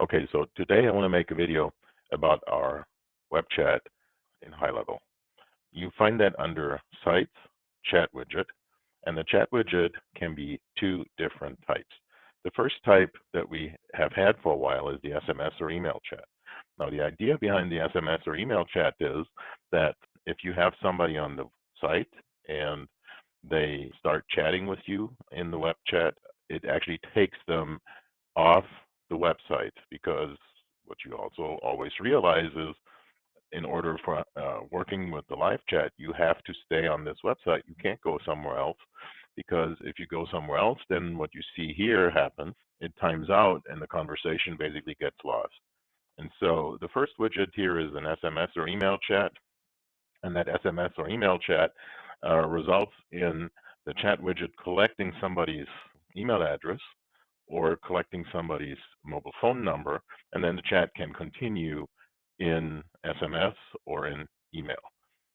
Okay, so today I want to make a video about our web chat in Highlevel. You find that under Sites, Chat Widget, and the chat widget can be two different types. The first type that we have had for a while is the SMS or email chat. Now, the idea behind the SMS or email chat is that if you have somebody on the site and they start chatting with you in the web chat, it actually takes them off the website, because what you also always realize is in order for working with the live chat, you have to stay on this website. You can't go somewhere else, because if you go somewhere else, then what you see here happens. It times out and the conversation basically gets lost. And so the first widget here is an SMS or email chat, and that SMS or email chat results in the chat widget collecting somebody's email address or collecting somebody's mobile phone number, and then the chat can continue in SMS or in email.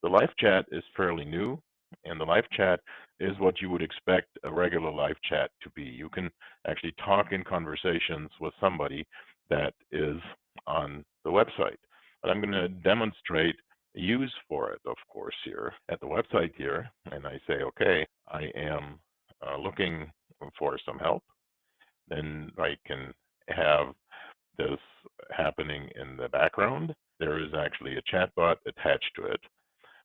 The live chat is fairly new, and the live chat is what you would expect a regular live chat to be. You can actually talk in conversations with somebody that is on the website. But I'm going to demonstrate use for it, of course, here at the website here, and I say, okay, I am looking for some help. Then I can have this happening in the background. There is actually a chatbot attached to it.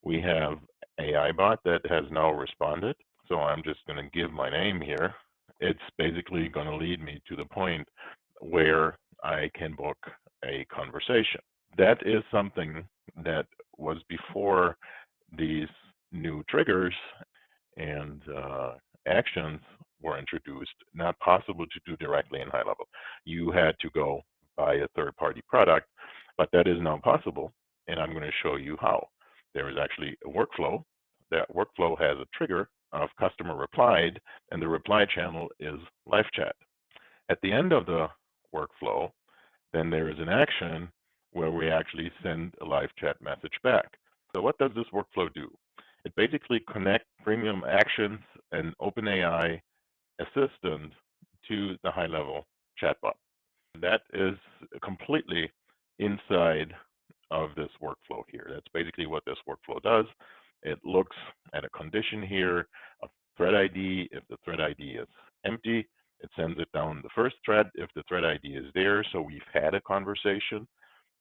We have AI bot that has now responded. So I'm just going to give my name here. It's basically going to lead me to the point where I can book a conversation. That is something that was before these new triggers and actions were introduced, not possible to do directly in Highlevel. You had to go buy a third-party product, but that is now possible, and I'm going to show you how. There is actually a workflow. That workflow has a trigger of customer replied, and the reply channel is live chat. At the end of the workflow, then there is an action where we actually send a live chat message back. So what does this workflow do? It basically connects Premium Actions and OpenAI Assistant to the Highlevel chatbot. That is completely inside of this workflow here. That's basically what this workflow does. It looks at a condition here, a thread ID. If the thread ID is empty, it sends it down the first thread. If the thread ID is there, so we've had a conversation,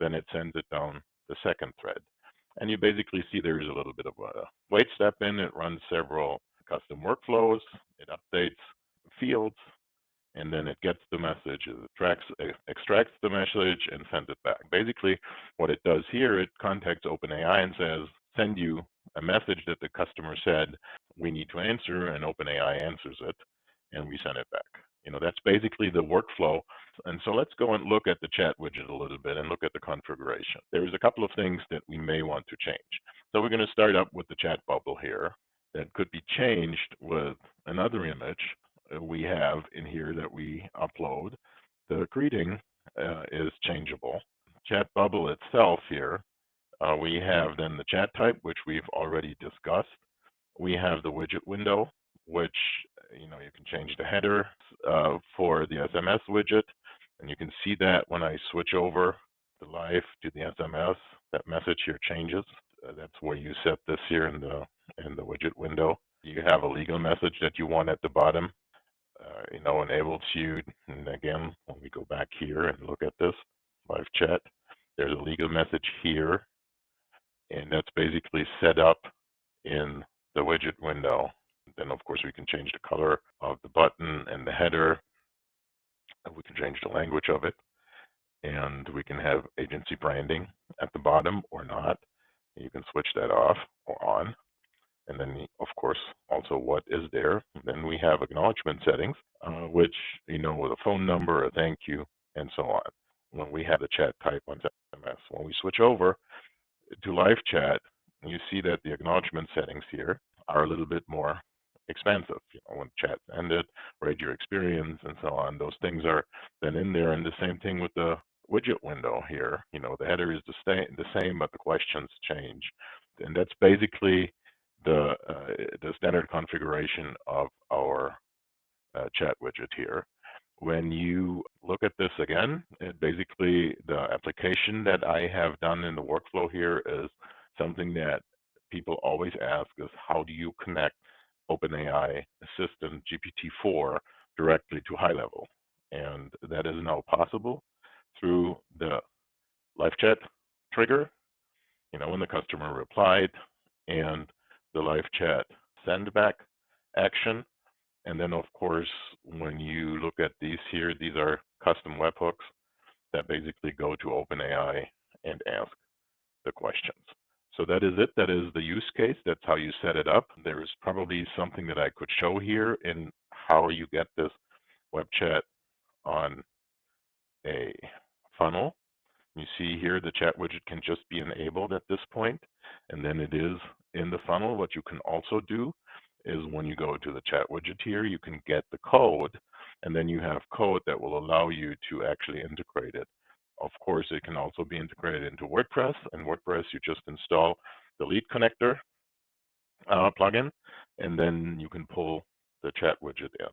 then it sends it down the second thread. And you basically see there's a little bit of a wait step in. It runs several custom workflows. It updates fields, and then it gets the message, it extracts the message and sends it back. Basically, what it does here, it contacts OpenAI and says, send you a message that the customer said we need to answer, and OpenAI answers it, and we send it back. That's basically the workflow. And so let's go and look at the chat widget a little bit and look at the configuration. There's a couple of things that we may want to change. So we're going to start up with the chat bubble here that could be changed with another image we have in here that we upload. The greeting is changeable. Chat bubble itself here, we have then the chat type, which we've already discussed. We have the widget window, which you can change the header for the SMS widget, and you can see that when I switch over the live to the SMS, that message here changes. That's where you set this here in the widget window. You have a legal message that you want at the bottom. Enables you, and again, when we go back here and look at this live chat, there's a legal message here, and that's basically set up in the widget window. Then, of course, we can change the color of the button and the header. We can change the language of it, and we can have agency branding at the bottom or not. You can switch that off or on. And then, of course, also what is there. Then we have acknowledgement settings, which, with a phone number, a thank you, and so on. When we have the chat type on SMS, when we switch over to live chat, you see that the acknowledgement settings here are a little bit more expansive. When chat ended, rate your experience, and so on. Those things are then in there, and the same thing with the widget window here. The header is the same, but the questions change, and that's basically the standard configuration of our chat widget here. When you look at this again, basically the application that I have done in the workflow here is something that people always ask is how do you connect OpenAI Assistant GPT-4 directly to Highlevel? And that is now possible through the live chat trigger, when the customer replied, and the live chat send back action. And then, of course, when you look at these here, these are custom webhooks that basically go to OpenAI and ask the questions. So that is it. That is the use case. That's how you set it up. There is probably something that I could show here in how you get this web chat on a funnel. You see here the chat widget can just be enabled at this point, and then it is in the funnel. What you can also do is when you go to the chat widget here, you can get the code, and then you have code that will allow you to actually integrate it. Of course, it can also be integrated into WordPress. In WordPress, you just install the lead connector plugin, and then you can pull the chat widget in.